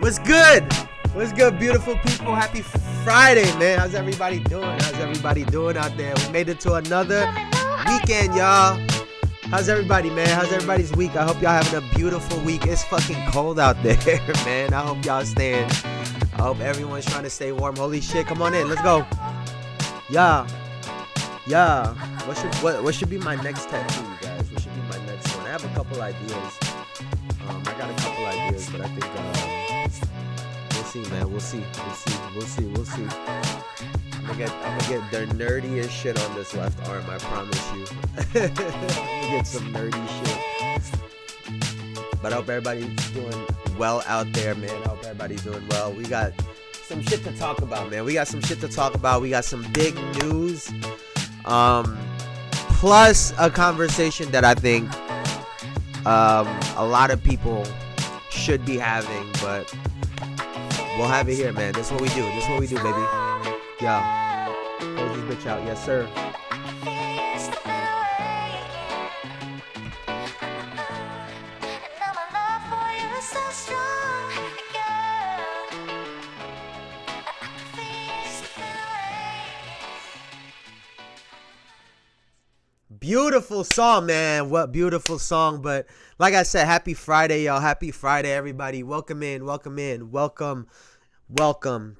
What's good? What's good, beautiful people? Happy Friday, man. How's everybody doing? Out there? We made it to another weekend, y'all. How's everybody, man? How's everybody's week? I hope y'all having a beautiful week. It's fucking cold out there, man. I hope y'all staying. I hope everyone's trying to stay warm. Holy shit, come on in. Let's go. Yeah. What should be my next tattoo, you guys? What should be my next one? I have a couple ideas. But I think we'll see, man. We'll see. I'm gonna get the nerdiest shit on this left arm. I promise you. I'm gonna get some nerdy shit. But I hope everybody's doing well out there, man. I hope everybody's doing well. We got some shit to talk about, man. We got some big news. Plus a conversation that I think a lot of people should be having, but we'll have it here, man. This is what we do, baby. Yo, close this bitch out. Yes, sir. Beautiful song, man. What beautiful song. But like I said, happy Friday, y'all. Happy Friday, everybody. Welcome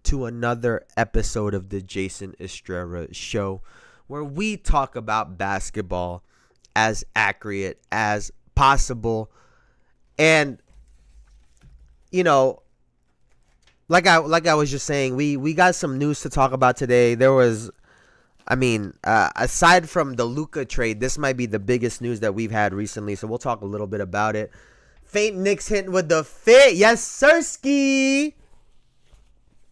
to another episode of the Jayson Estrera Show, where we talk about basketball as accurate as possible. And you know, like I was just saying, we got some news to talk about today. There was, aside from the Luka trade, this might be the biggest news that we've had recently, so we'll talk a little bit about it. Faint Knicks hitting with the fit. Yes, sirski.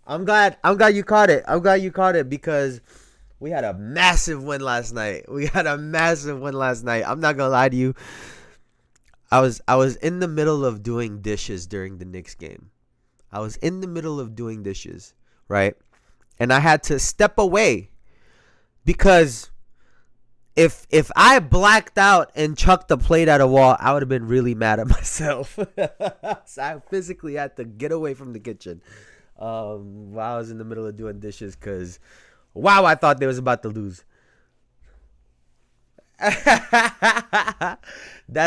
I'm glad you caught it because we had a massive win last night. I'm not gonna lie to you. I was in the middle of doing dishes during the Knicks game. Right? And I had to step away. Because if I blacked out and chucked the plate at a wall, I would have been really mad at myself. So I physically had to get away from the kitchen while I was in the middle of doing dishes because, wow, I thought they was about to lose. That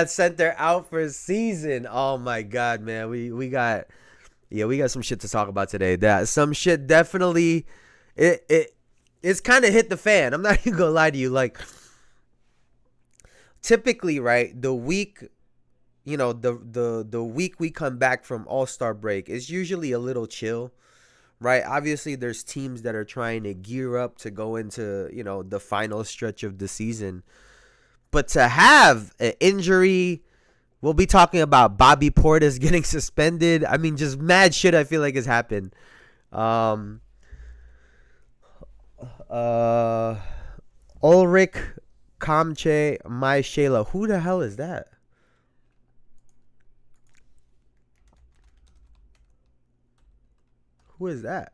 center out for season. Oh, my God, man. We got some shit to talk about today. That some shit definitely it's kind of hit the fan. I'm not even gonna lie to you. Like, typically, right, the week, the week we come back from All-Star break is usually a little chill, right? Obviously, there's teams that are trying to gear up to go into, the final stretch of the season. But to have an injury, we'll be talking about Bobby Portis getting suspended. I mean, just mad shit I feel like has happened. Ulrich Kamche My Shayla. Who the hell is that? Who is that?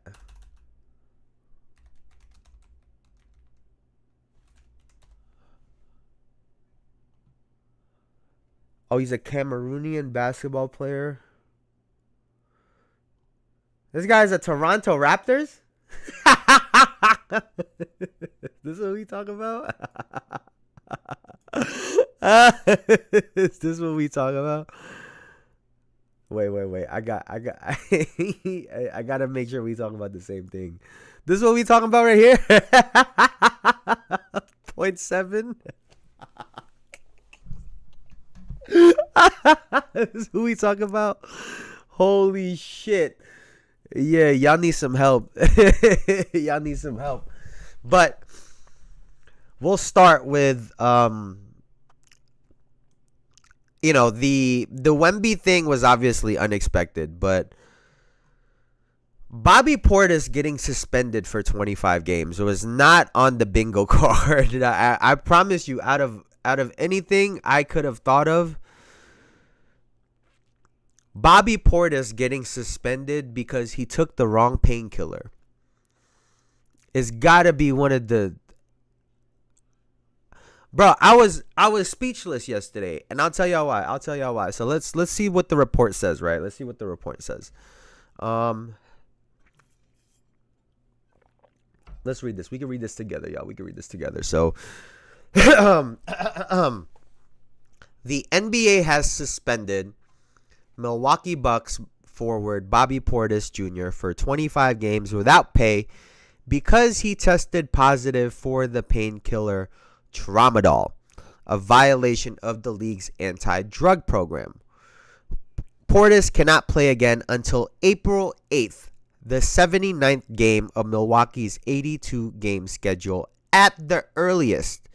Oh, he's a Cameroonian basketball player. This guy's a Toronto Raptors? This is what we talk about? Is this what we talk about? Wait. I gotta make sure we talk about the same thing. This is what we talking about right here? 0.7. This is who we talking about? Holy shit. Yeah, y'all need some help. But we'll start with the Wemby thing was obviously unexpected, but Bobby Portis getting suspended for 25 games was not on the bingo card. I promise you, out of anything I could have thought of, Bobby Portis getting suspended because he took the wrong painkiller is gotta be one of the... Bro, I was speechless yesterday, and I'll tell y'all why. So let's see what the report says, right? Let's see what the report says. Let's read this. We can read this together, y'all. We can read this together. So, the NBA has suspended Milwaukee Bucks forward Bobby Portis Jr. for 25 games without pay because he tested positive for the painkiller Tramadol, a violation of the league's anti-drug program. Portis cannot play again until April 8th, the 79th game of Milwaukee's 82-game schedule at the earliest.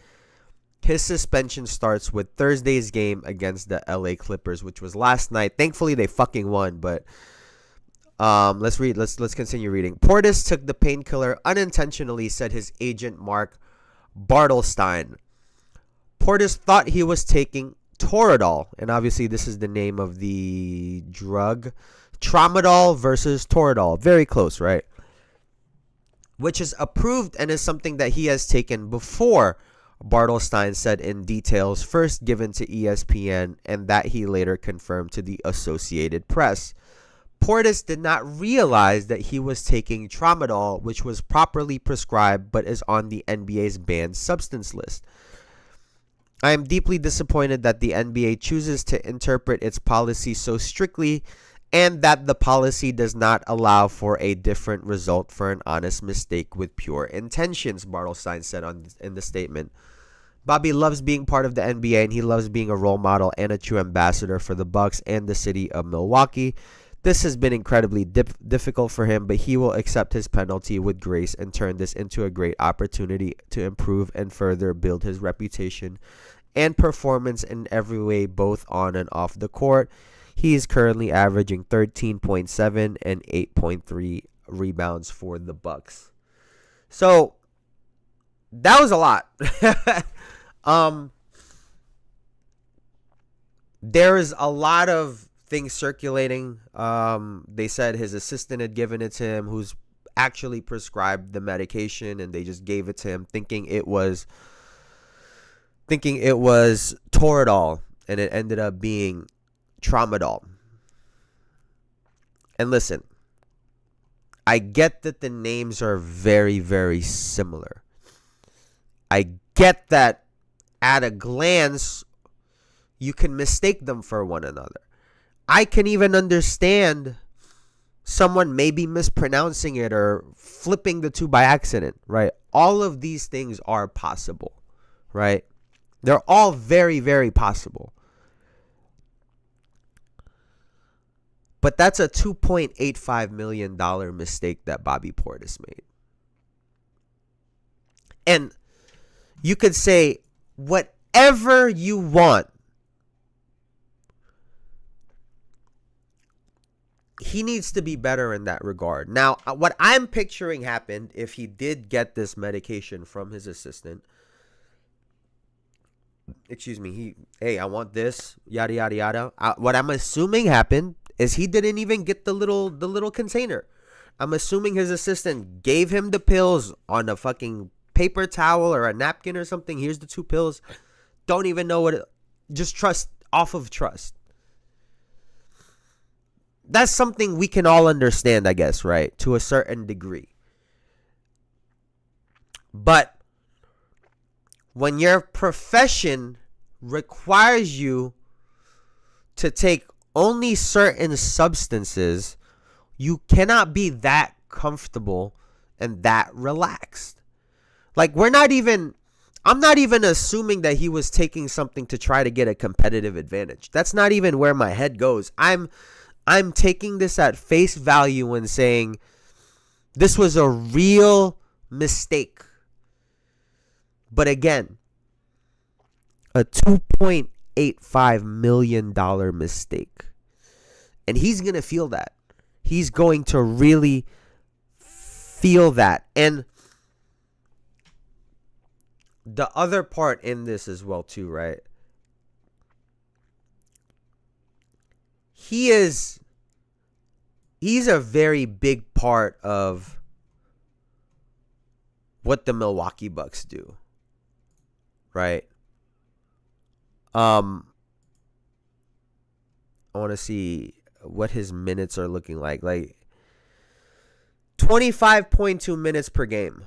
His suspension starts with Thursday's game against the LA Clippers, which was last night. Thankfully, they fucking won, but let's read. Let's continue reading. Portis took the painkiller unintentionally, said his agent Mark Bartelstein. Portis thought he was taking Toradol, and obviously this is the name of the drug. Tramadol versus Toradol. Very close, right? Which is approved and is something that he has taken before, Bartelstein said in details first given to ESPN and that he later confirmed to the Associated Press. Portis did not realize that he was taking Tramadol, which was properly prescribed but is on the NBA's banned substance list. I am deeply disappointed that the NBA chooses to interpret its policy so strictly and that the policy does not allow for a different result for an honest mistake with pure intentions, Bartelstein said in the statement. Bobby loves being part of the NBA and he loves being a role model and a true ambassador for the Bucks and the city of Milwaukee. This has been incredibly difficult for him, but he will accept his penalty with grace and turn this into a great opportunity to improve and further build his reputation and performance in every way, both on and off the court. He is currently averaging 13.7 and 8.3 rebounds for the Bucks. So that was a lot. There is a lot of things circulating. They said his assistant had given it to him, who's actually prescribed the medication, and they just gave it to him thinking it was Toradol, and it ended up being Tramadol. And listen, I get that the names are very, very similar. I get that at a glance you can mistake them for one another. I can even understand someone maybe mispronouncing it or flipping the two by accident, right? All of these things are possible, right? They're all very, very possible. But that's a $2.85 million mistake that Bobby Portis made. And you could say whatever you want. He needs to be better in that regard. Now, what I'm picturing happened if he did get this medication from his assistant. Excuse me. Hey, I want this. Yada, yada, yada. What I'm assuming happened is he didn't even get the little container. I'm assuming his assistant gave him the pills on a fucking paper towel or a napkin or something. Here's the 2 pills. Don't even know what it, just trust, off of trust. That's something we can all understand, I guess, right? To a certain degree. But when your profession requires you to take only certain substances, you cannot be that comfortable and that relaxed. Like, I'm not even assuming that he was taking something to try to get a competitive advantage. That's not even where my head goes. I'm taking this at face value and saying this was a real mistake. But again, a $2.85 million mistake. And he's going to feel that. He's going to really feel that. And the other part in this as well too, right? He's a very big part of what the Milwaukee Bucks do. Right? I want to see what his minutes are looking like. Like, 25.2 minutes per game,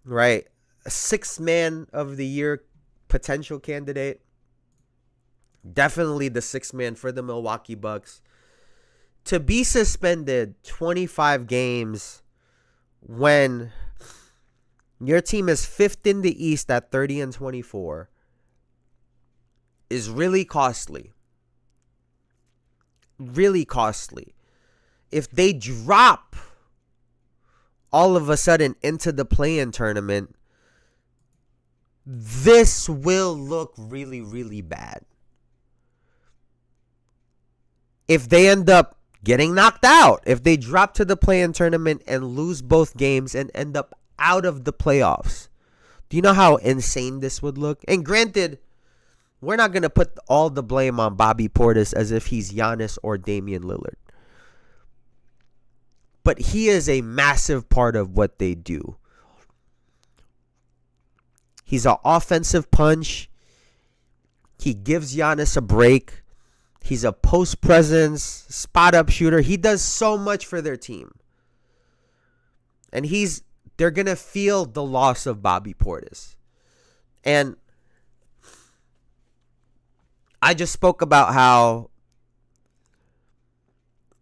right? A 6th man of the year potential candidate. Definitely the 6th man for the Milwaukee Bucks. To be suspended 25 games when your team is 5th in the East at 30-24 is really costly. Really costly. If they drop all of a sudden into the play-in tournament, this will look really, really bad. If they end up getting knocked out, if they drop to the play-in tournament and lose both games and end up out of the playoffs, do you know how insane this would look? And granted, we're not going to put all the blame on Bobby Portis as if he's Giannis or Damian Lillard. But he is a massive part of what they do. He's an offensive punch. He gives Giannis a break. He's a post presence, spot up shooter. He does so much for their team. And they're going to feel the loss of Bobby Portis. And I just spoke about how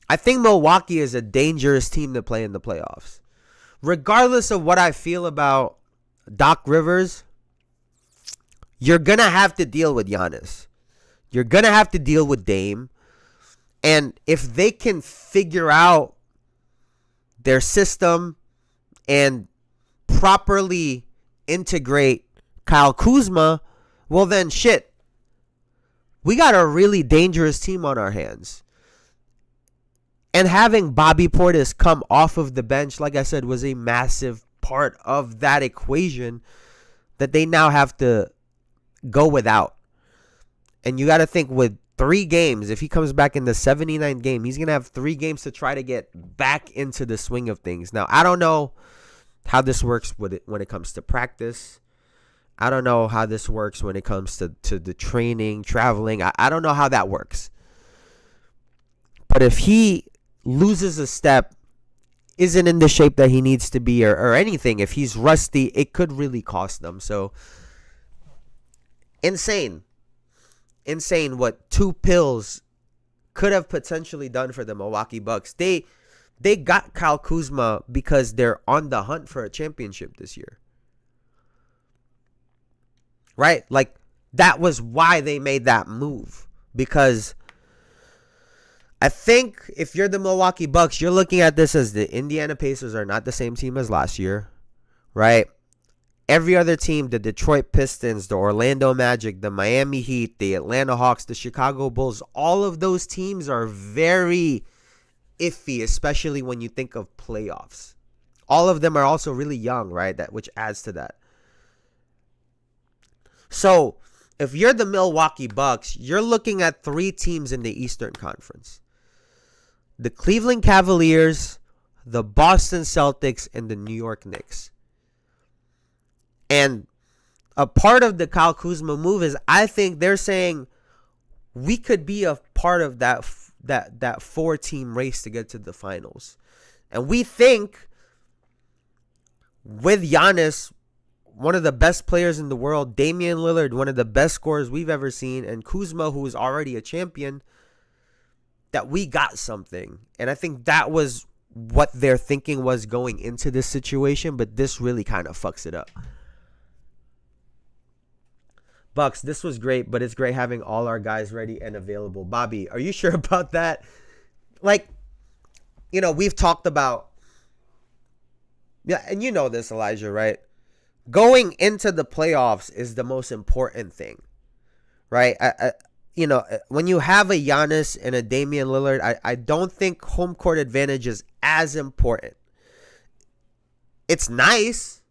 I think Milwaukee is a dangerous team to play in the playoffs. Regardless of what I feel about Doc Rivers, you're going to have to deal with Giannis. You're going to have to deal with Dame. And if they can figure out their system and properly integrate Kyle Kuzma, well then shit. We got a really dangerous team on our hands. And having Bobby Portis come off of the bench, like I said, was a massive part of that equation that they now have to go without. And you got to think with 3 games, if he comes back in the 79th game, he's going to have 3 games to try to get back into the swing of things. Now, I don't know how this works when it comes to practice. I don't know how this works when it comes to the training, traveling. I don't know how that works. But if he loses a step, isn't in the shape that he needs to be, or anything, if he's rusty, it could really cost them. So, insane what 2 pills could have potentially done for the Milwaukee Bucks. They got Kyle Kuzma because they're on the hunt for a championship this year. Right? Like, that was why they made that move. Because I think if you're the Milwaukee Bucks, you're looking at this as the Indiana Pacers are not the same team as last year, right? Every other team, the Detroit Pistons, the Orlando Magic, the Miami Heat, the Atlanta Hawks, the Chicago Bulls, all of those teams are very iffy, especially when you think of playoffs. All of them are also really young, right? Which adds to that. So, if you're the Milwaukee Bucks, you're looking at 3 teams in the Eastern Conference. The Cleveland Cavaliers, the Boston Celtics, and the New York Knicks. And a part of the Kyle Kuzma move is I think they're saying we could be a part of that 4-team race to get to the finals. And we think with Giannis, one of the best players in the world, Damian Lillard, one of the best scorers we've ever seen, and Kuzma, who is already a champion, that we got something. And I think that was what their thinking was going into this situation, but this really kind of fucks it up. Bucks, this was great, but it's great having all our guys ready and available. Bobby, are you sure about that? Like, we've talked about, yeah, and you know this, Elijah, right? Going into the playoffs is the most important thing, right? When you have a Giannis and a Damian Lillard, I don't think home court advantage is as important. It's nice,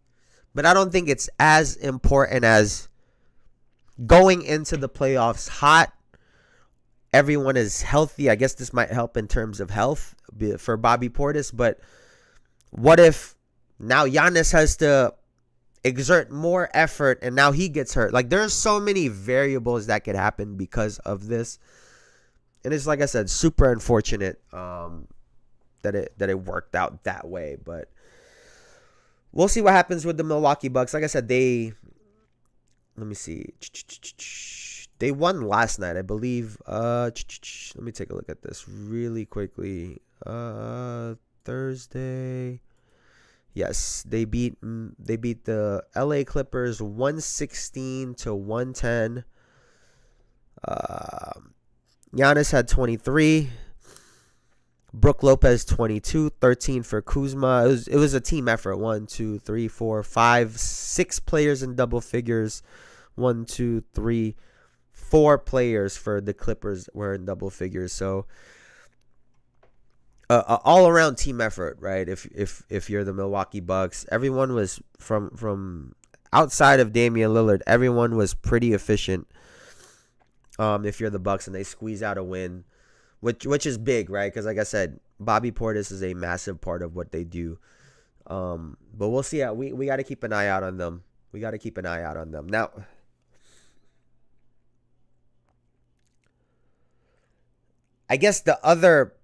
but I don't think it's as important as going into the playoffs hot. Everyone is healthy. I guess this might help in terms of health for Bobby Portis, but what if now Giannis has to exert more effort and now he gets hurt? Like, there's so many variables that could happen because of this, and it's, like I said, super unfortunate. it worked out that way. But we'll see what happens with the Milwaukee Bucks. Like I said, let me see. They won last night, I believe. Let me take a look at this really quickly. Thursday. Yes, they beat the LA Clippers 116-110. Giannis had 23. Brook Lopez 22, 13 for Kuzma. It was a team effort. 1, 2, 3, 4, 5, 6 players in double figures. 1, 2, 3, 4 players for the Clippers were in double figures. So all around team effort, right? If you're the Milwaukee Bucks, everyone was from outside of Damian Lillard, everyone was pretty efficient. If you're the Bucks and they squeeze out a win, which is big, right? Because like I said, Bobby Portis is a massive part of what they do. But we'll see. We got to keep an eye out on them. Now, I guess the other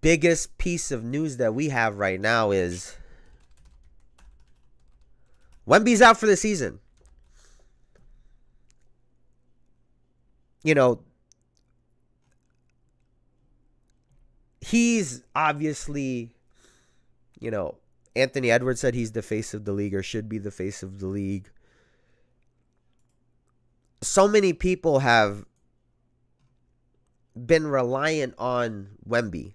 biggest piece of news that we have right now is Wemby's out for the season. He's obviously, Anthony Edwards said he's the face of the league or should be the face of the league. So many people have been reliant on Wemby,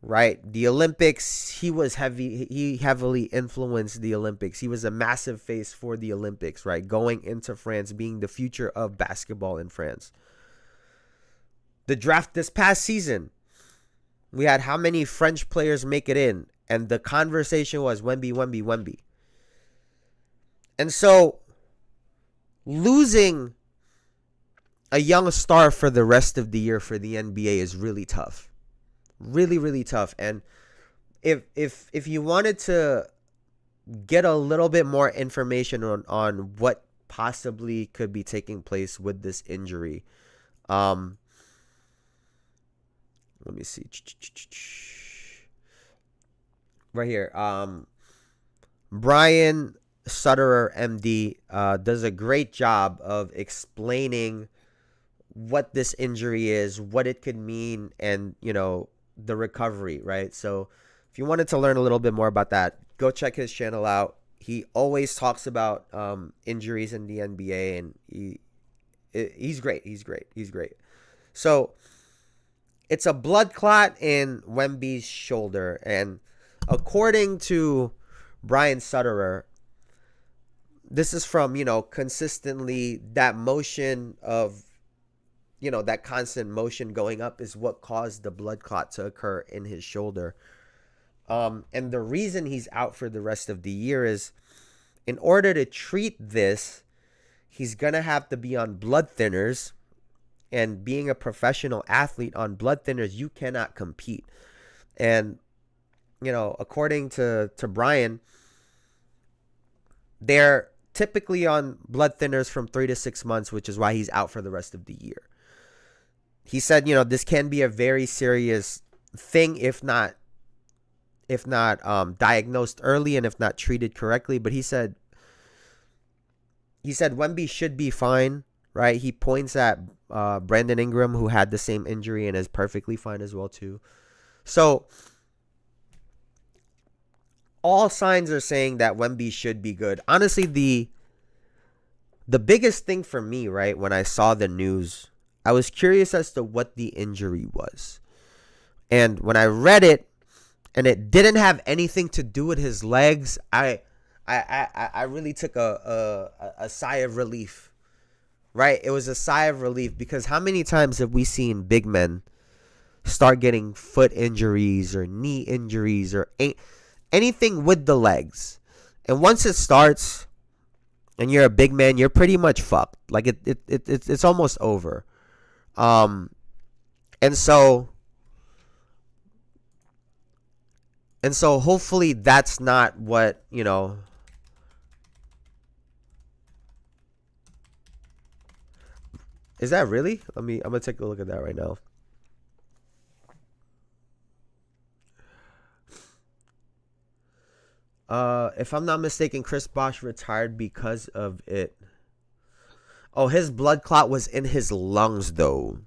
right? The Olympics, he heavily influenced the Olympics. He was a massive face for the Olympics, right? Going into France, being the future of basketball in France. The draft this past season, we had how many French players make it in? And the conversation was Wemby. And so, losing a young star for the rest of the year for the NBA is really tough. Really, really tough. And if you wanted to get a little bit more information on what possibly could be taking place with this injury, let me see. Right here. Brian Sutterer, MD, does a great job of explaining what this injury is, what it could mean, and, the recovery, right? So if you wanted to learn a little bit more about that, go check his channel out. He always talks about injuries in the NBA, and he's great. He's great. So it's a blood clot in Wemby's shoulder. And according to Brian Sutterer, this is from, consistently that motion of, that constant motion going up is what caused the blood clot to occur in his shoulder. And the reason he's out for the rest of the year is in order to treat this, he's going to have to be on blood thinners. And being a professional athlete on blood thinners, you cannot compete. And, according to Brian, they're typically on blood thinners from 3 to 6 months, which is why he's out for the rest of the year. He said, this can be a very serious thing if not diagnosed early and if not treated correctly. But he said Wemby should be fine, right? He points at Brandon Ingram, who had the same injury and is perfectly fine as well too. So all signs are saying that Wemby should be good. Honestly, the biggest thing for me, right, when I saw the news, I was curious as to what the injury was. And when I read it, and it didn't have anything to do with his legs, I really took a sigh of relief. Right? It was a sigh of relief because how many times have we seen big men start getting foot injuries or knee injuries or anything with the legs? And once it starts and you're a big man, you're pretty much fucked. Like it's almost over. And so hopefully that's not what, Is that really? I'm gonna take a look at that right now. If I'm not mistaken, Chris Bosh retired because of it. Oh, his blood clot was in his lungs, though.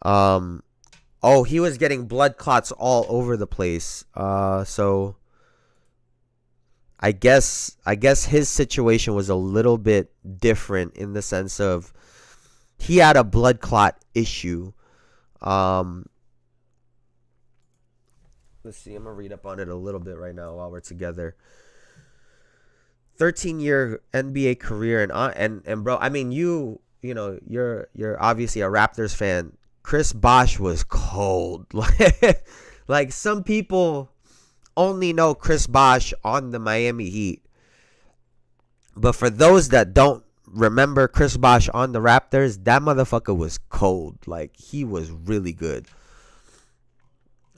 Oh, he was getting blood clots all over the place. So I guess his situation was a little bit different in the sense of he had a blood clot issue. Let's see. I'm gonna read up on it a little bit right now while we're together. 13-year NBA career and bro, I mean you know you're obviously a Raptors fan. Chris Bosh was cold. Like some people only know Chris Bosh on the Miami Heat. But for those that don't remember Chris Bosh on the Raptors, that motherfucker was cold. Like he was really good.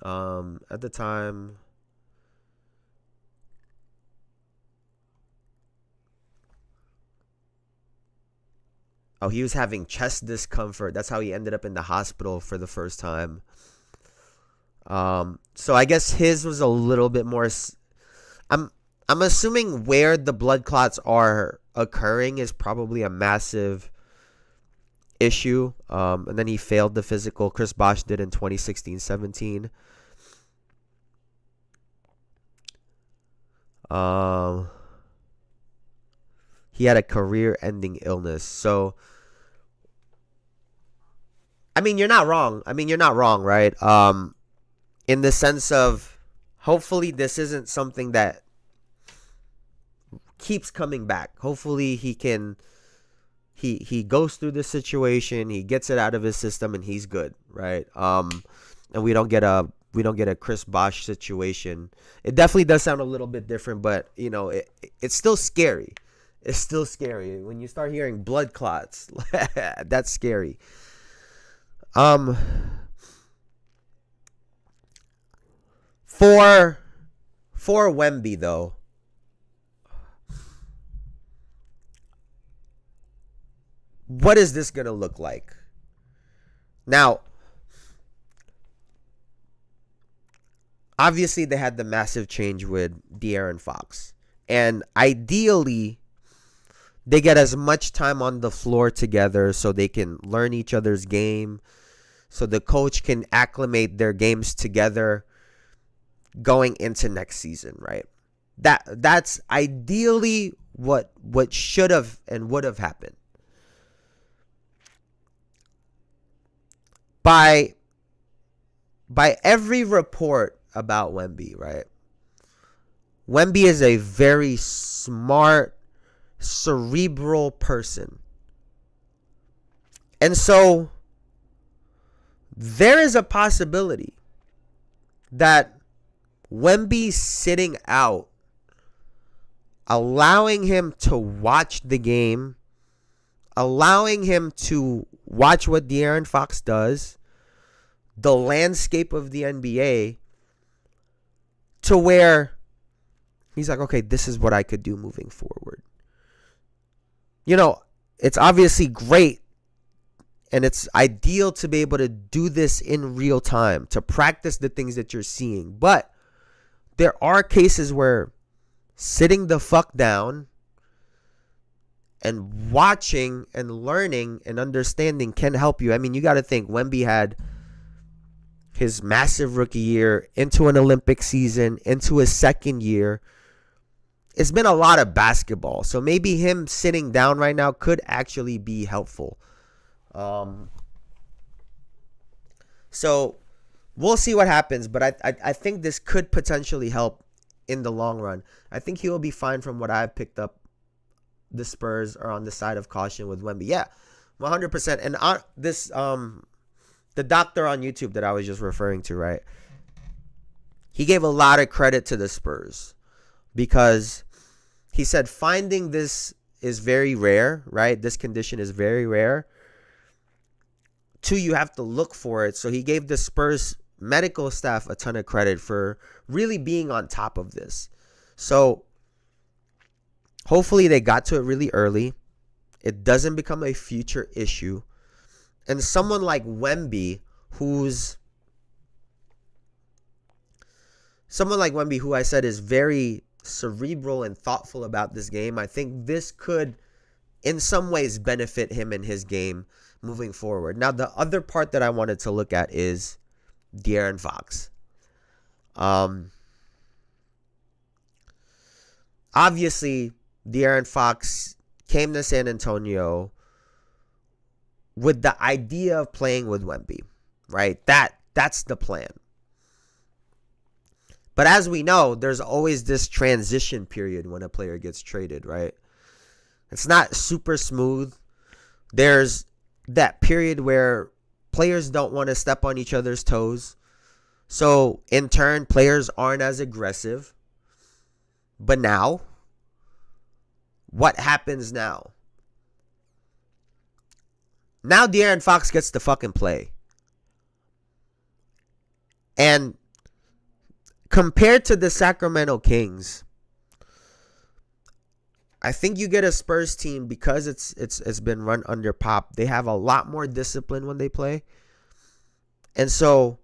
At the time, oh, he was having chest discomfort. That's how he ended up in the hospital for the first time. So I guess his was a little bit more. I'm assuming where the blood clots are occurring is probably a massive issue. And then he failed the physical. Chris Bosh did in 2016-17. He had a career-ending illness. So, I mean, you're not wrong. Right? In the sense of, hopefully this isn't something that keeps coming back. Hopefully he goes through this situation, he gets it out of his system, and he's good, right? And we don't get a Chris Bosh situation. It definitely does sound a little bit different, but you know, it's still scary. It's still scary when you start hearing blood clots. That's scary. For Wemby though, what is this gonna look like? Now, obviously they had the massive change with De'Aaron Fox, and ideally they get as much time on the floor together so they can learn each other's game, so the coach can acclimate their games together going into next season, right? That's ideally what should have and would have happened. By every report about Wemby, right? Wemby is a very smart, cerebral person. And so there is a possibility that Wemby sitting out, allowing him to watch the game, allowing him to watch what De'Aaron Fox does, the landscape of the NBA, to where he's like, okay, this is what I could do moving forward. You know, it's obviously great and it's ideal to be able to do this in real time, to practice the things that you're seeing. But there are cases where sitting the fuck down and watching and learning and understanding can help you. I mean, you got to think Wemby had his massive rookie year, into an Olympic season, into his second year. It's been a lot of basketball. So maybe him sitting down right now could actually be helpful. So we'll see what happens. But I think this could potentially help in the long run. I think he will be fine from what I've picked up. The Spurs are on the side of caution with Wemby. Yeah, 100%. And on this, the doctor on YouTube that I was just referring to, right? He gave a lot of credit to the Spurs because he said finding this is very rare, right? This condition is very rare. 2, you have to look for it. So he gave the Spurs medical staff a ton of credit for really being on top of this. So hopefully they got to it really early. It doesn't become a future issue. And someone like Wemby, who's someone like Wemby, who I said is very cerebral and thoughtful about this game, I think this could in some ways benefit him in his game moving forward. Now, the other part that I wanted to look at is De'Aaron Fox. Obviously, De'Aaron Fox came to San Antonio with the idea of playing with Wemby, right? That's the plan. But as we know, there's always this transition period when a player gets traded, right? It's not super smooth. There's that period where players don't want to step on each other's toes. So, in turn, players aren't as aggressive. But now, what happens now? Now De'Aaron Fox gets to fucking play. And compared to the Sacramento Kings, I think you get a Spurs team, because it's been run under Pop. They have a lot more discipline when they play. And so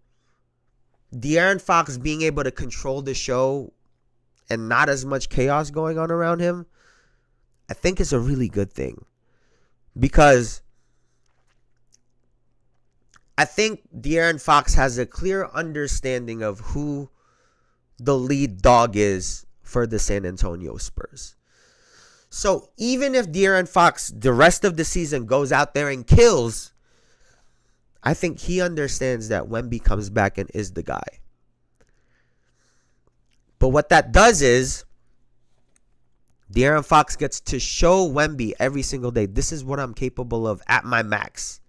De'Aaron Fox being able to control the show and not as much chaos going on around him, I think is a really good thing. Because I think De'Aaron Fox has a clear understanding of who the lead dog is for the San Antonio Spurs. So even if De'Aaron Fox the rest of the season goes out there and kills, I think he understands that Wemby comes back and is the guy. But what that does is De'Aaron Fox gets to show Wemby every single day, this is what I'm capable of at my max.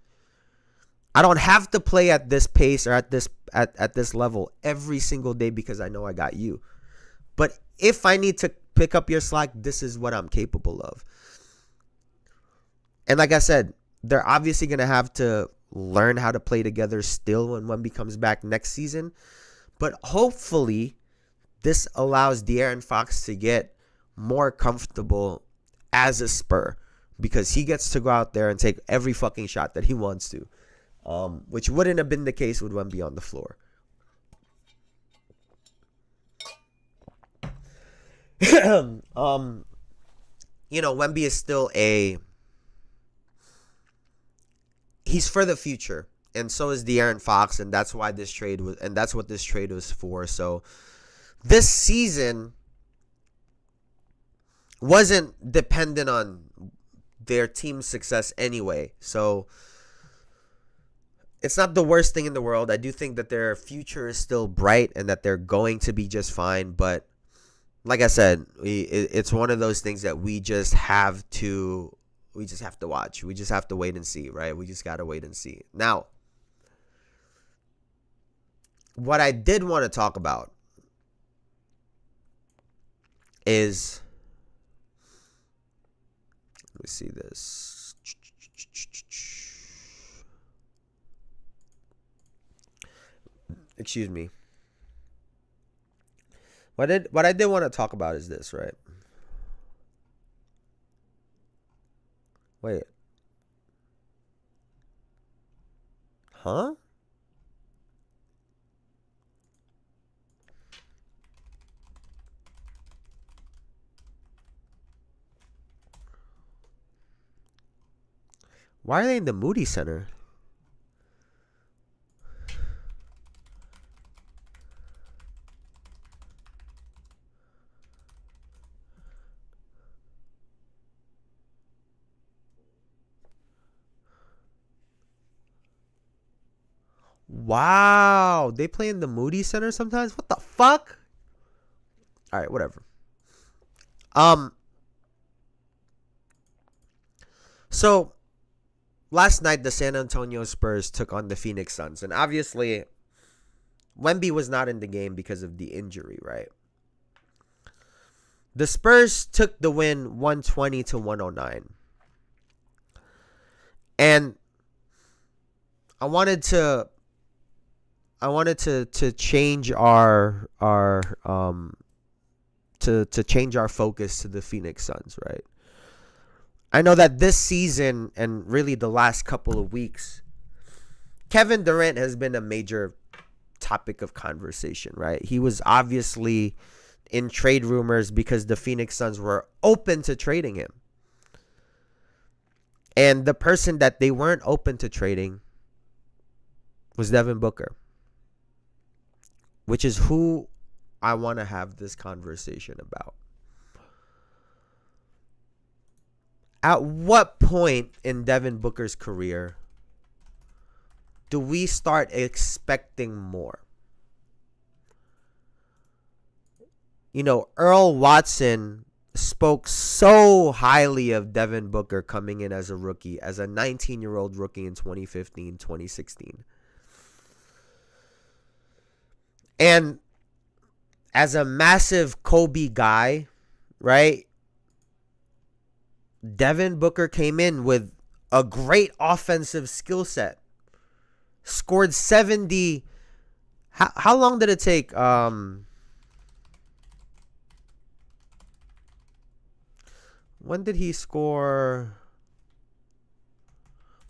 I don't have to play at this pace or at this level every single day because I know I got you. But if I need to pick up your slack, this is what I'm capable of. And like I said, they're obviously going to have to learn how to play together still when Wemby comes back next season. But hopefully, this allows De'Aaron Fox to get more comfortable as a Spur, because he gets to go out there and take every fucking shot that he wants to, which wouldn't have been the case with Wemby on the floor. Wemby is still he's for the future, and so is De'Aaron Fox, and that's why this trade was, and that's what this trade was for. So this season wasn't dependent on their team's success anyway. So it's not the worst thing in the world. I do think that their future is still bright and that they're going to be just fine. But like I said, it's one of those things that we just have to watch. We just have to wait and see, right? We just got to wait and see. Now, what I did want to talk about is, let me see this. Excuse me. What I did want to talk about is this, right? Wait. Huh? Why are they in the Moody Center? Wow, they play in the Moody Center sometimes? What the fuck? All right, whatever. So last night the San Antonio Spurs took on the Phoenix Suns, and obviously Wemby was not in the game because of the injury, right? The Spurs took the win 120-109. And I wanted to change our to change our focus to the Phoenix Suns, right? I know that this season and really the last couple of weeks, Kevin Durant has been a major topic of conversation, right? He was obviously in trade rumors because the Phoenix Suns were open to trading him. And the person that they weren't open to trading was Devin Booker, which is who I want to have this conversation about. At what point in Devin Booker's career do we start expecting more? You know, Earl Watson spoke so highly of Devin Booker coming in as a rookie, as a 19-year-old rookie in 2015, 2016. And as a massive Kobe guy, right? Devin Booker came in with a great offensive skill set. Scored 70. How long did it take? When did he score?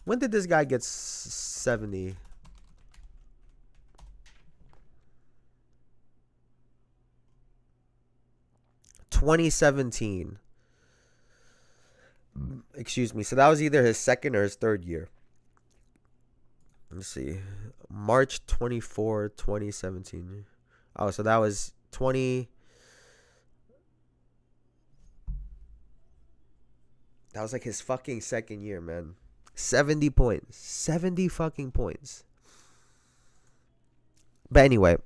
When did this guy get 70? (2017). Excuse me. So that was either his second or his third year. Let's see. March 24, 2017. Oh, so that was 20. That was like his fucking second year, man. 70 points. 70 fucking points. But anyway,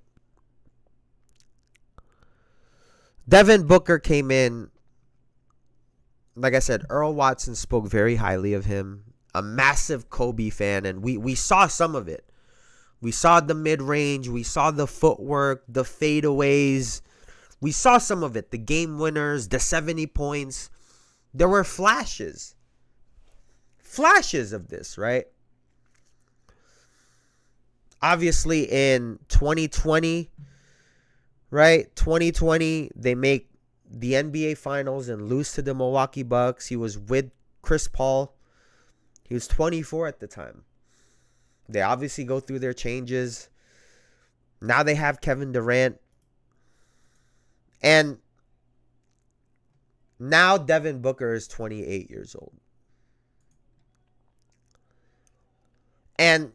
Devin Booker came in. Like I said, Earl Watson spoke very highly of him. A massive Kobe fan, and we saw some of it. We saw the mid-range. We saw the footwork, the fadeaways. We saw some of it. The game winners, the 70 points. There were flashes. Flashes of this, right? Obviously, in 2020, right? 2020, they make the NBA Finals and lose to the Milwaukee Bucks. He was with Chris Paul. He was 24 at the time. They obviously go through their changes. Now they have Kevin Durant. And now Devin Booker is 28 years old. And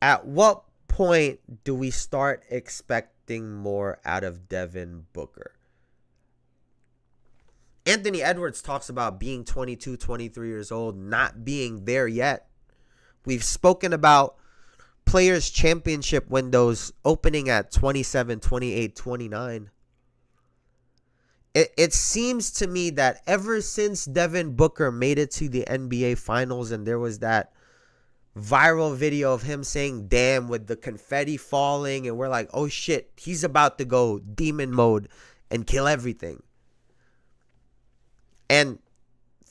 at what point do we start expecting more out of Devin Booker? Anthony Edwards talks about being 22, 23 years old, not being there yet. We've spoken about players' championship windows opening at 27, 28, 29. It seems to me that ever since Devin Booker made it to the NBA Finals and there was that viral video of him saying damn with the confetti falling and we're like, oh shit, he's about to go demon mode and kill everything. And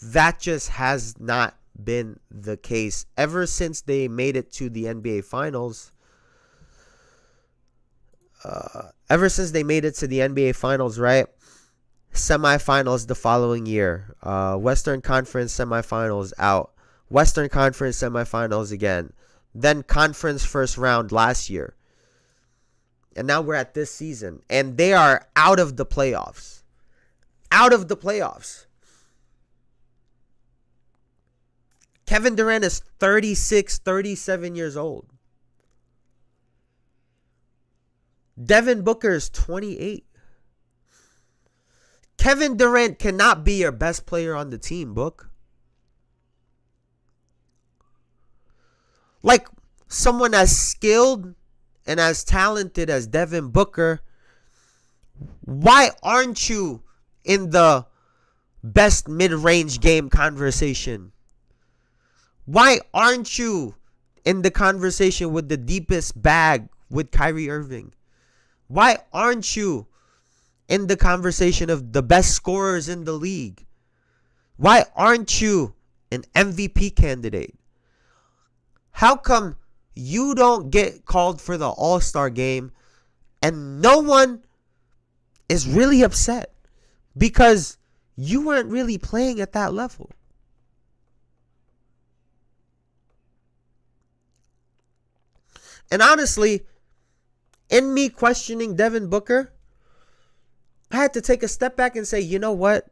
that just has not been the case ever since they made it to the NBA Finals. Ever since they made it to the NBA Finals, right? Semifinals the following year. Western Conference semifinals out. Western Conference semifinals again. Then conference first round last year. And now we're at this season. And they are out of the playoffs. Out of the playoffs. Kevin Durant is 36, 37 years old. Devin Booker is 28. Kevin Durant cannot be your best player on the team, Book. Like, someone as skilled and as talented as Devin Booker, why aren't you in the best mid-range game conversation? Why aren't you in the conversation with the deepest bag with Kyrie Irving? Why aren't you in the conversation of the best scorers in the league? Why aren't you an MVP candidate? How come you don't get called for the All-Star game and no one is really upset because you weren't really playing at that level? And honestly, in me questioning Devin Booker, I had to take a step back and say, you know what?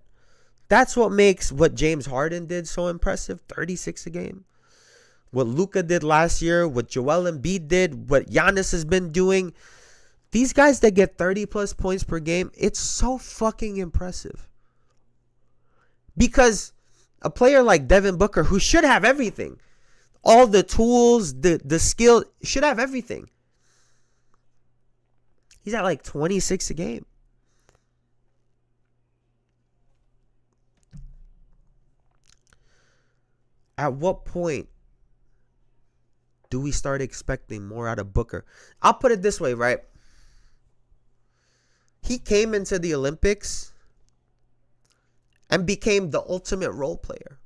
That's what makes what James Harden did so impressive, 36 a game. What Luka did last year, what Joel Embiid did, what Giannis has been doing. These guys that get 30 plus points per game, it's so fucking impressive. Because a player like Devin Booker, who should have everything, all the tools, the skill, should have everything. He's at like 26 a game. At what point do we start expecting more out of Booker? I'll put it this way, right? He came into the Olympics and became the ultimate role player.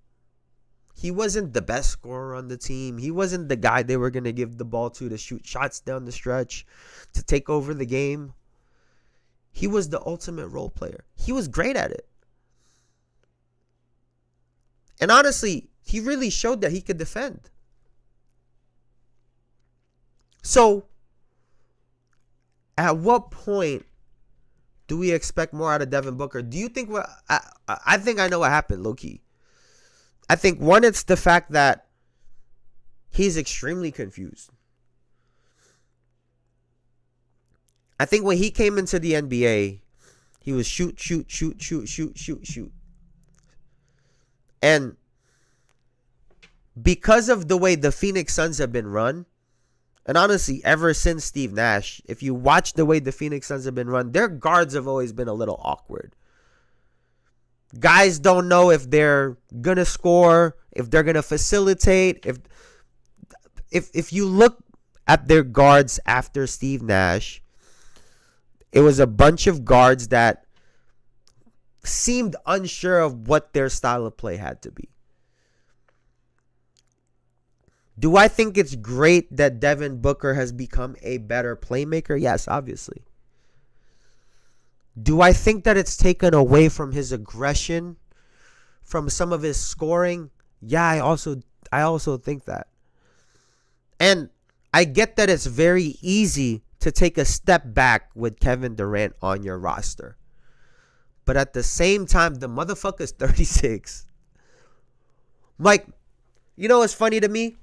He wasn't the best scorer on the team. He wasn't the guy they were going to give the ball to shoot shots down the stretch, to take over the game. He was the ultimate role player. He was great at it. And honestly, he really showed that he could defend. So, at what point do we expect more out of Devin Booker? Do you think I think I know what happened, low-key. I think, one, it's the fact that he's extremely confused. I think when he came into the NBA, he was shoot. And because of the way the Phoenix Suns have been run, and honestly, ever since Steve Nash, if you watch the way the Phoenix Suns have been run, their guards have always been a little awkward. Guys don't know if they're going to score, if they're going to facilitate. If you look at their guards after Steve Nash, it was a bunch of guards that seemed unsure of what their style of play had to be. Do I think it's great that Devin Booker has become a better playmaker? Yes, obviously. Do I think that it's taken away from his aggression, from some of his scoring? Yeah, I also think that. And I get that it's very easy to take a step back with Kevin Durant on your roster. But at the same time, the motherfucker's 36. Like, you know what's funny to me?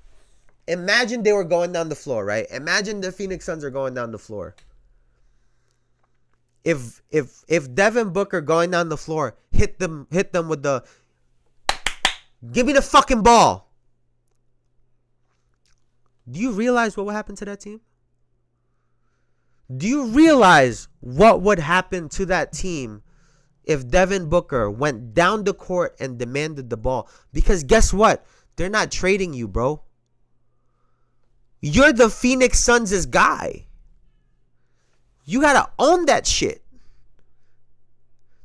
Imagine they were going down the floor, right? Imagine the Phoenix Suns are going down the floor. If Devin Booker going down the floor hit them with the give me the fucking ball. Do you realize what would happen to that team? Do you realize what would happen to that team if Devin Booker went down the court and demanded the ball? Because guess what? They're not trading you, bro. You're the Phoenix Suns' guy. You got to own that shit.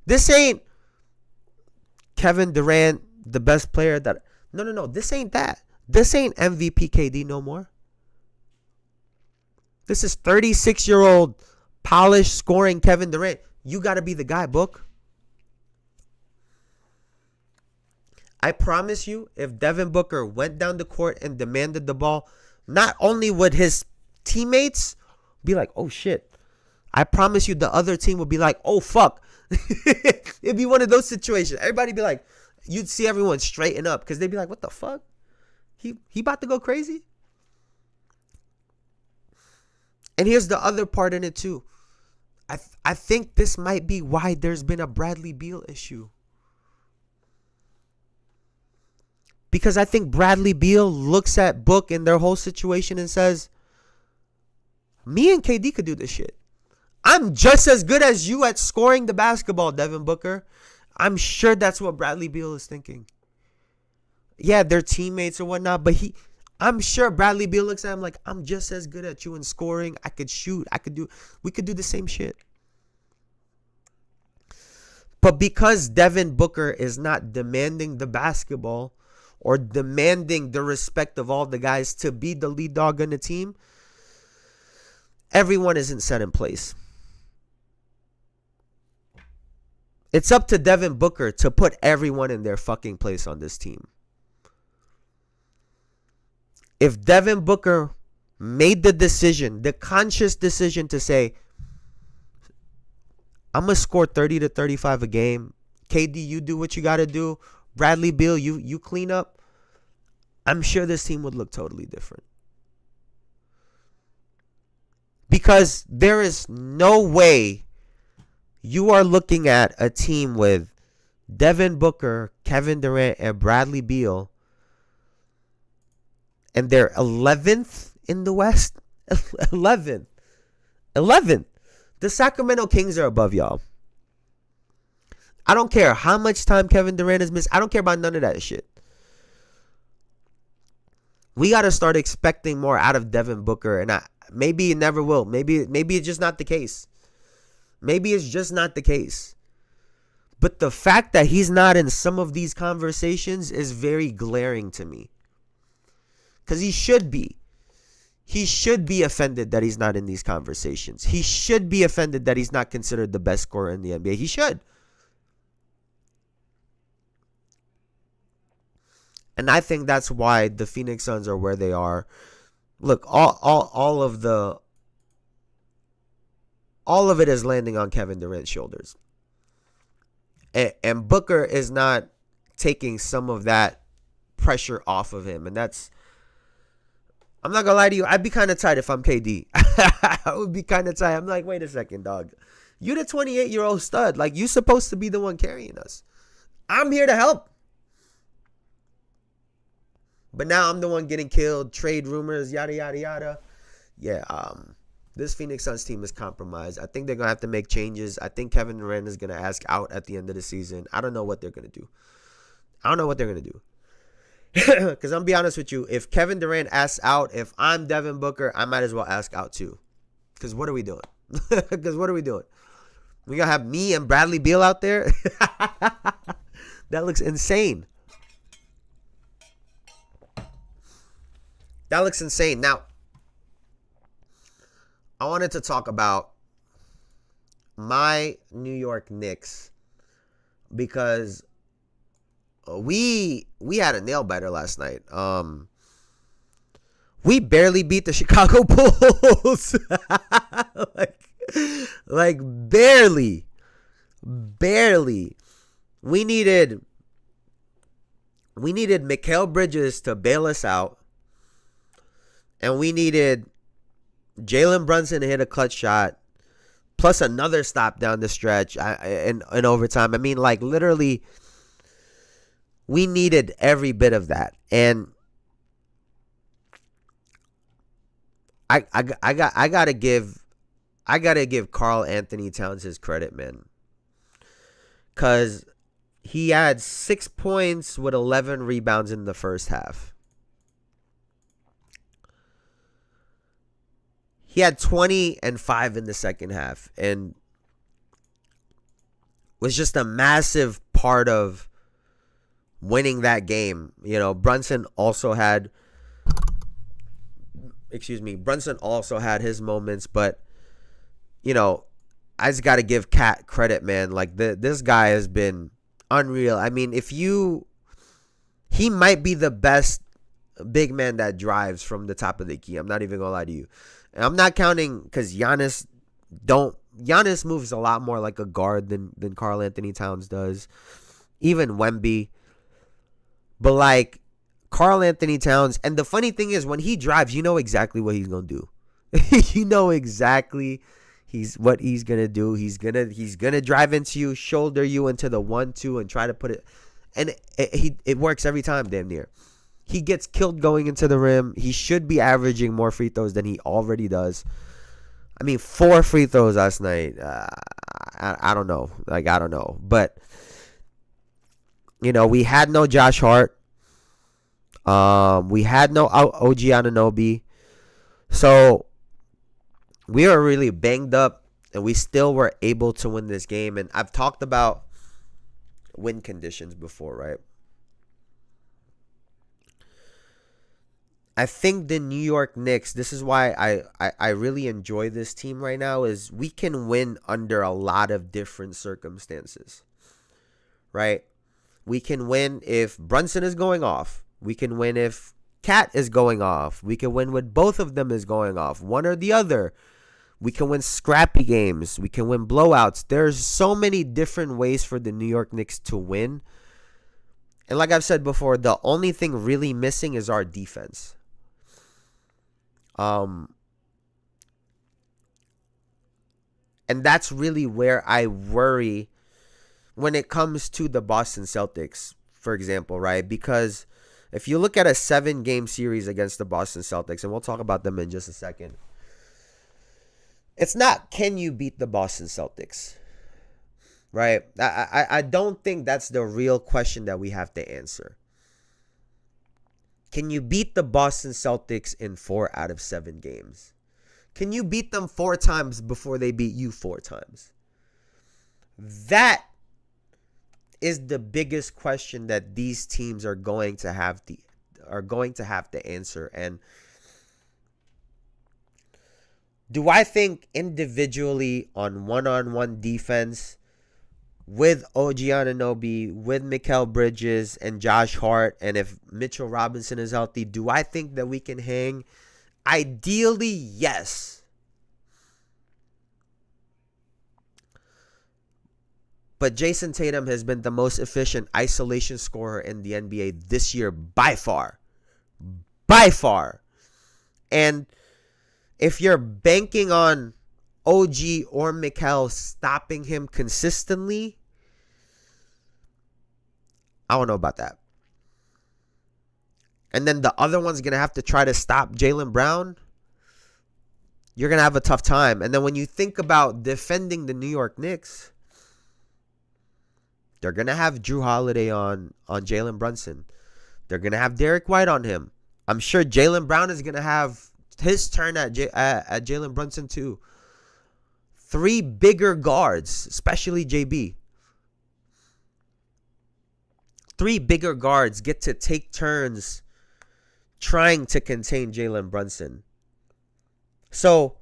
This ain't Kevin Durant, the best player that... No. This ain't that. This ain't MVP KD no more. This is 36-year-old polished scoring Kevin Durant. You got to be the guy, Book. I promise you, if Devin Booker went down the court and demanded the ball, not only would his teammates be like, oh shit, I promise you the other team would be like, oh fuck. It'd be one of those situations. Everybody be like, you'd see everyone straighten up because they'd be like, what the fuck? He about to go crazy? And here's the other part in it too. I think this might be why there's been a Bradley Beal issue. Because I think Bradley Beal looks at Book and their whole situation and says, me and KD could do this shit. I'm just as good as you at scoring the basketball, Devin Booker. I'm sure that's what Bradley Beal is thinking. Yeah, they're teammates or whatnot, but I'm sure Bradley Beal looks at him like, I'm just as good at you in scoring. I could shoot. We could do the same shit. But because Devin Booker is not demanding the basketball or demanding the respect of all the guys to be the lead dog on the team, everyone isn't set in place. It's up to Devin Booker to put everyone in their fucking place on this team. If Devin Booker made the decision, the conscious decision to say, I'm going to score 30 to 35 a game. KD, you do what you got to do. Bradley Beal, you clean up. I'm sure this team would look totally different. Because there is no way you are looking at a team with Devin Booker, Kevin Durant, and Bradley Beal, and they're 11th in the West. 11th. The Sacramento Kings are above y'all. I don't care how much time Kevin Durant has missed. I don't care about none of that shit. We got to start expecting more out of Devin Booker, and maybe it never will. Maybe it's just not the case. Maybe it's just not the case. But the fact that he's not in some of these conversations is very glaring to me. Because he should be. He should be offended that he's not in these conversations. He should be offended that he's not considered the best scorer in the NBA. He should. And I think that's why the Phoenix Suns are where they are. Look, all of it is landing on Kevin Durant's shoulders. And Booker is not taking some of that pressure off of him. And that's, I'm not going to lie to you, I'd be kind of tight if I'm KD. I would be kind of tight. I'm like, wait a second, dog. You're the 28-year-old stud. Like, you're supposed to be the one carrying us. I'm here to help. But now I'm the one getting killed, trade rumors, yada, yada, yada. Yeah, this Phoenix Suns team is compromised. I think they're going to have to make changes. I think Kevin Durant is going to ask out at the end of the season. I don't know what they're going to do. Because I'm be honest with you, if Kevin Durant asks out, if I'm Devin Booker, I might as well ask out too. Because what are we doing? We going to have me and Bradley Beal out there? That looks insane. That looks insane. Now, I wanted to talk about my New York Knicks because we had a nail biter last night. We barely beat the Chicago Bulls. like barely. We needed Mikal Bridges to bail us out. And we needed Jalen Brunson to hit a clutch shot, plus another stop down the stretch in overtime. I mean, like, literally, we needed every bit of that. And I gotta give Karl Anthony Towns his credit, man, because he had 6 points with 11 rebounds in the first half. He had 20 and 5 in the second half and was just a massive part of winning that game. You know, Brunson also had his moments, but, you know, I just got to give Cat credit, man. Like, this guy has been unreal. I mean, he might be the best big man that drives from the top of the key. I'm not even going to lie to you. And I'm not counting because Giannis moves a lot more like a guard than Karl Anthony Towns does. Even Wemby. But like Karl Anthony Towns, and the funny thing is when he drives, you know exactly what he's gonna do. You know exactly what he's gonna do. He's gonna drive into you, shoulder you into the 1-2 and try to put it, and it works every time, damn near. He gets killed going into the rim. He should be averaging more free throws than he already does. I mean, 4 free throws last night. I don't know. I don't know. But, you know, we had no Josh Hart. We had no OG Anunoby. So, we were really banged up, and we still were able to win this game. And I've talked about win conditions before, right? I think the New York Knicks, this is why I really enjoy this team right now, is we can win under a lot of different circumstances, right? We can win if Brunson is going off. We can win if Cat is going off. We can win when both of them is going off. One or the other. We can win scrappy games. We can win blowouts. There's so many different ways for the New York Knicks to win. And like I've said before, the only thing really missing is our defense. And that's really where I worry when it comes to the Boston Celtics, for example, right? Because if you look at a 7-game series against the Boston Celtics, and we'll talk about them in just a second, it's not can you beat the Boston Celtics, right? I don't think that's the real question that we have to answer. Can you beat the Boston Celtics in 4 out of 7 games? Can you beat them 4 times before they beat you 4 times? That is the biggest question that these teams are going to have to answer. And do I think individually on one-on-one defense with OG Anunoby, with Mikal Bridges and Josh Hart, and if Mitchell Robinson is healthy, do I think that we can hang? Ideally, yes. But Jason Tatum has been the most efficient isolation scorer in the NBA this year by far. By far. And if you're banking on OG or Mikal stopping him consistently, I don't know about that. And then the other one's going to have to try to stop Jaylen Brown. You're going to have a tough time. And then when you think about defending the New York Knicks, they're going to have Drew Holiday on Jalen Brunson. They're going to have Derek White on him. I'm sure Jaylen Brown is going to have his turn at Jalen Brunson too. 3 bigger guards, especially JB. 3 bigger guards get to take turns trying to contain Jalen Brunson. So,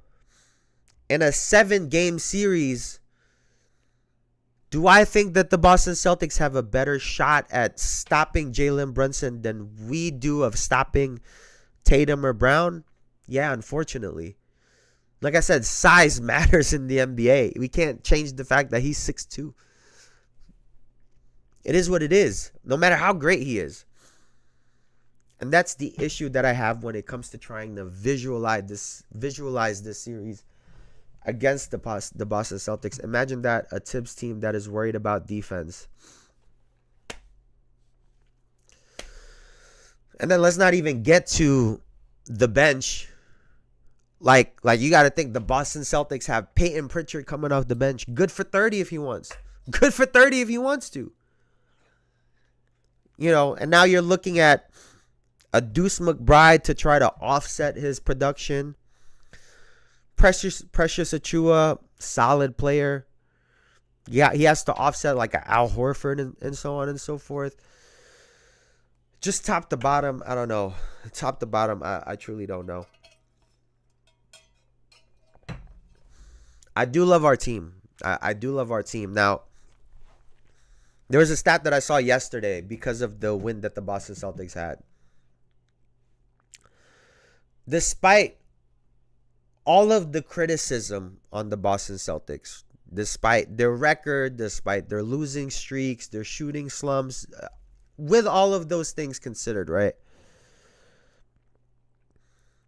in a 7-game series, do I think that the Boston Celtics have a better shot at stopping Jalen Brunson than we do of stopping Tatum or Brown? Yeah, unfortunately. Like I said, size matters in the NBA. We can't change the fact that he's 6'2". It is what it is, no matter how great he is. And that's the issue that I have when it comes to trying to visualize this series against the Boston Celtics. Imagine that, a Tibbs team that is worried about defense. And then let's not even get to the bench. Like you got to think the Boston Celtics have Peyton Pritchard coming off the bench. Good for 30 if he wants. Good for 30 if he wants to. You know, and now you're looking at a Deuce McBride to try to offset his production. Precious Achiuwa, solid player. Yeah, he has to offset like an Al Horford and so on and so forth. Just top to bottom, I don't know. Top to bottom, I truly don't know. I do love our team. I do love our team. Now, there was a stat that I saw yesterday because of the win that the Boston Celtics had. Despite all of the criticism on the Boston Celtics, despite their record, despite their losing streaks, their shooting slumps, with all of those things considered, right?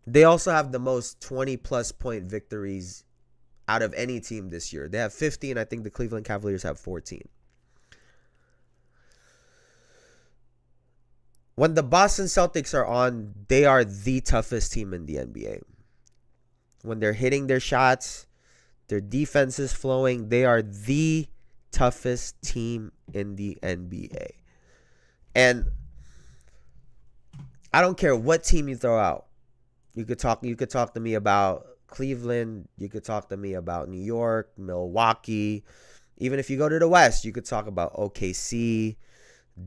They also have the most 20-plus point victories out of any team this year. They have 15. I think the Cleveland Cavaliers have 14. When the Boston Celtics are on, they are the toughest team in the NBA. When they're hitting their shots, their defense is flowing, they are the toughest team in the NBA. And I don't care what team you throw out. You could talk to me about Cleveland, you could talk to me about New York, Milwaukee. Even if you go to the West, you could talk about OKC,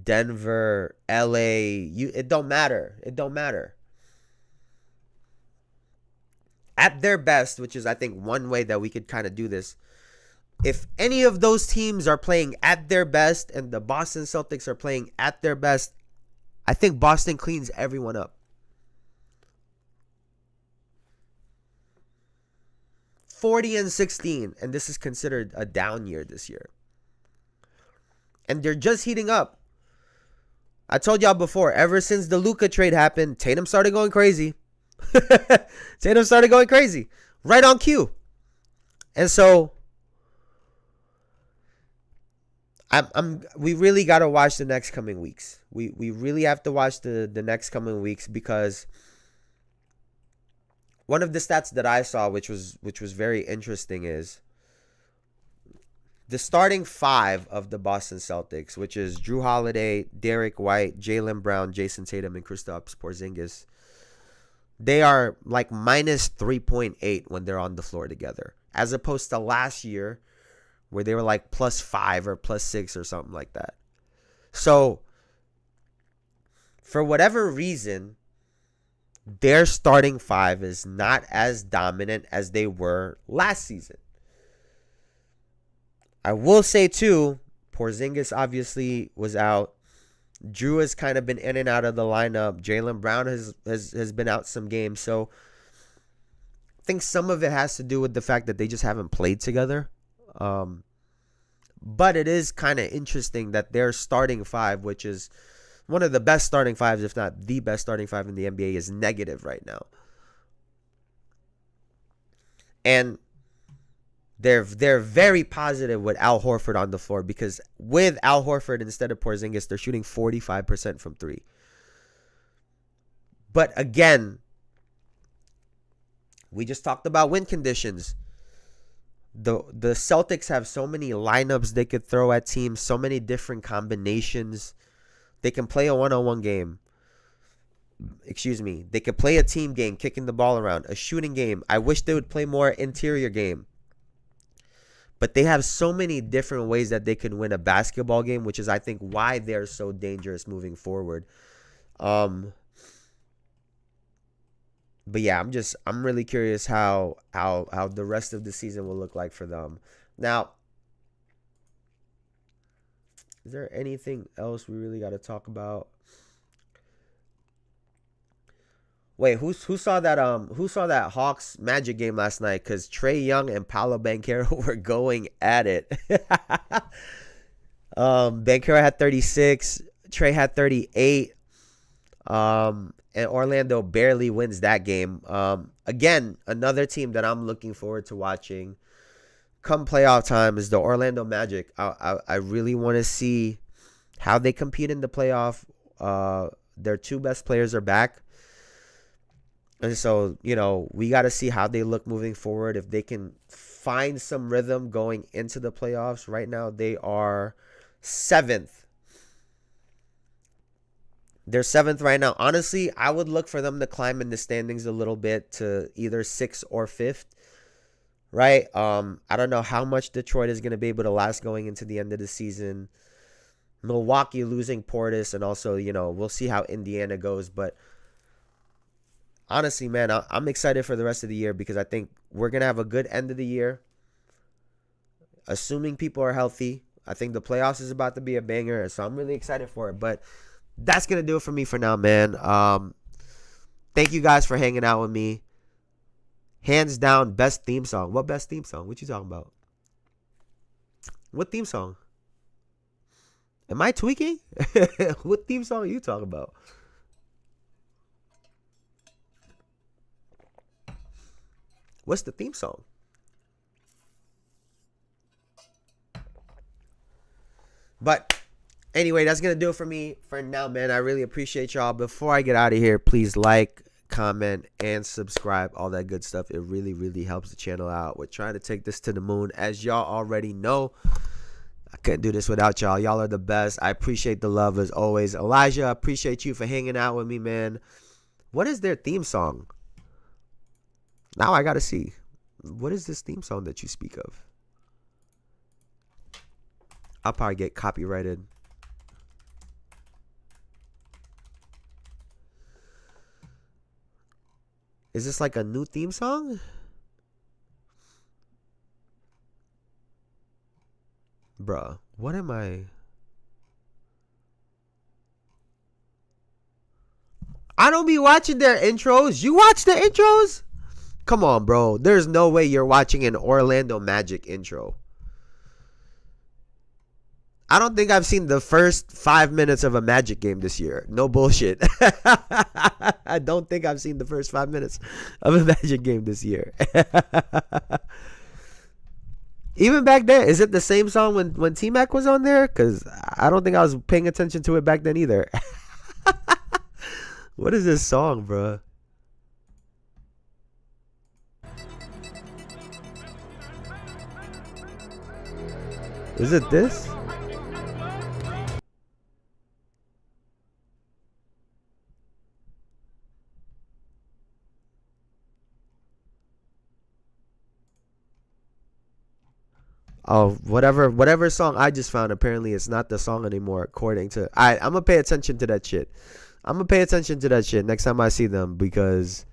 Denver, LA. It don't matter. It don't matter. At their best, which is I think one way that we could kind of do this, if any of those teams are playing at their best and the Boston Celtics are playing at their best, I think Boston cleans everyone up. 40-16, and this is considered a down year this year. And they're just heating up. I told y'all before, ever since the Luka trade happened, Tatum started going crazy. Tatum started going crazy. Right on cue. And so we really got to watch the next coming weeks. We really have to watch the next coming weeks, because one of the stats that I saw, which was very interesting, is the starting five of the Boston Celtics, which is Drew Holiday, Derek White, Jaylen Brown, Jason Tatum, and Kristaps Porzingis. They are like minus 3.8 when they're on the floor together, as opposed to last year where they were like plus 5 or plus 6 or something like that. So for whatever reason, their starting five is not as dominant as they were last season. I will say, too, Porzingis obviously was out. Drew has kind of been in and out of the lineup. Jaylen Brown has been out some games. So I think some of it has to do with the fact that they just haven't played together. But it is kind of interesting that their starting five, which is one of the best starting fives, if not the best starting five in the NBA, is negative right now. And they're very positive with Al Horford on the floor, because with Al Horford instead of Porzingis, they're shooting 45% from three. But again, we just talked about win conditions. The Celtics have so many lineups they could throw at teams, so many different combinations. They can play a one-on-one game. They could play a team game, kicking the ball around, a shooting game. I wish they would play more interior game. But they have so many different ways that they can win a basketball game, which is, I think, why they're so dangerous moving forward. But yeah, I'm really curious how the rest of the season will look like for them. Now, is there anything else we really got to talk about? Wait, who saw that Hawks Magic game last night? Because Trae Young and Paolo Banchero were going at it. Banchero had 36, Trae had 38. And Orlando barely wins that game. Again, another team that I'm looking forward to watching come playoff time is the Orlando Magic. I really want to see how they compete in the playoff. Their two best players are back. And so, we got to see how they look moving forward. If they can find some rhythm going into the playoffs. Right now, they are 7th. They're 7th right now. Honestly, I would look for them to climb in the standings a little bit to either 6th or 5th. Right? I don't know how much Detroit is going to be able to last going into the end of the season. Milwaukee losing Portis, and also, we'll see how Indiana goes. But honestly, man, I'm excited for the rest of the year, because I think we're going to have a good end of the year. Assuming people are healthy. I think the playoffs is about to be a banger, so I'm really excited for it. But that's going to do it for me for now, man. Thank you guys for hanging out with me. Hands down, best theme song. What best theme song? What you talking about? What theme song? Am I tweaking? What theme song are you talking about? What's the theme song? But anyway, that's going to do it for me for now, man. I really appreciate y'all. Before I get out of here, please like, comment, and subscribe. All that good stuff. It really, really helps the channel out. We're trying to take this to the moon. As y'all already know, I couldn't do this without y'all. Y'all are the best. I appreciate the love as always. Elijah, I appreciate you for hanging out with me, man. What is their theme song? Now I got to see. What is this theme song that you speak of? I'll probably get copyrighted. Is this like a new theme song? Bruh, what am I? I don't be watching their intros. You watch the intros? Come on, bro. There's no way you're watching an Orlando Magic intro. I don't think I've seen the first 5 minutes of a Magic game this year. No bullshit. I don't think I've seen the first 5 minutes of a Magic game this year. Even back then, is it the same song when T-Mac was on there? Because I don't think I was paying attention to it back then either. What is this song, bro? Is it this? Oh, whatever song I just found, apparently it's not the song anymore, according to... I'm going to pay attention to that shit. I'm going to pay attention to that shit next time I see them, because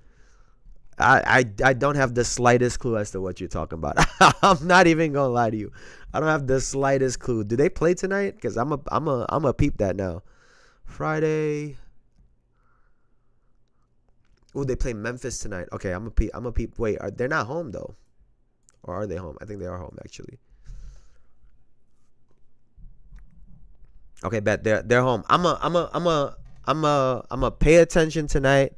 I don't have the slightest clue as to what you're talking about. I'm not even going to lie to you. I don't have the slightest clue. Do they play tonight? Because I'm a peep that now. Friday. Oh, they play Memphis tonight. Okay, I'm a peep. Wait, they're not home though. Or are they home? I think they are home actually. Okay, bet they're home. I'm a pay attention tonight.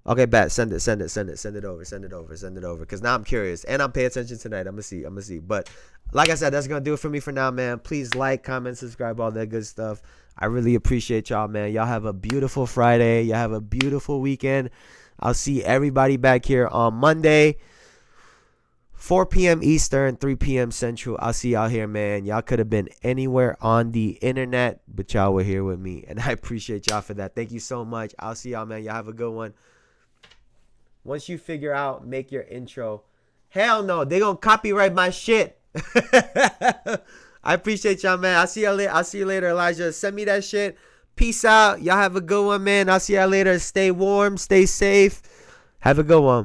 Okay, bet. Send it over. Cause now I'm curious, and I'm paying attention tonight. I'm gonna see. But like I said, that's gonna do it for me for now, man. Please like, comment, subscribe, all that good stuff. I really appreciate y'all, man. Y'all have a beautiful Friday. Y'all have a beautiful weekend. I'll see everybody back here on Monday. 4 p.m. Eastern, 3 p.m. Central. I'll see y'all here, man. Y'all could have been anywhere on the internet, but y'all were here with me, and I appreciate y'all for that. Thank you so much. I'll see y'all, man. Y'all have a good one. Once you figure out, make your intro. Hell no, they gonna copyright my shit. I appreciate y'all, man. I'll see you later, Elijah. Send me that shit. Peace out. Y'all have a good one, man. I'll see y'all later. Stay warm, stay safe. Have a good one.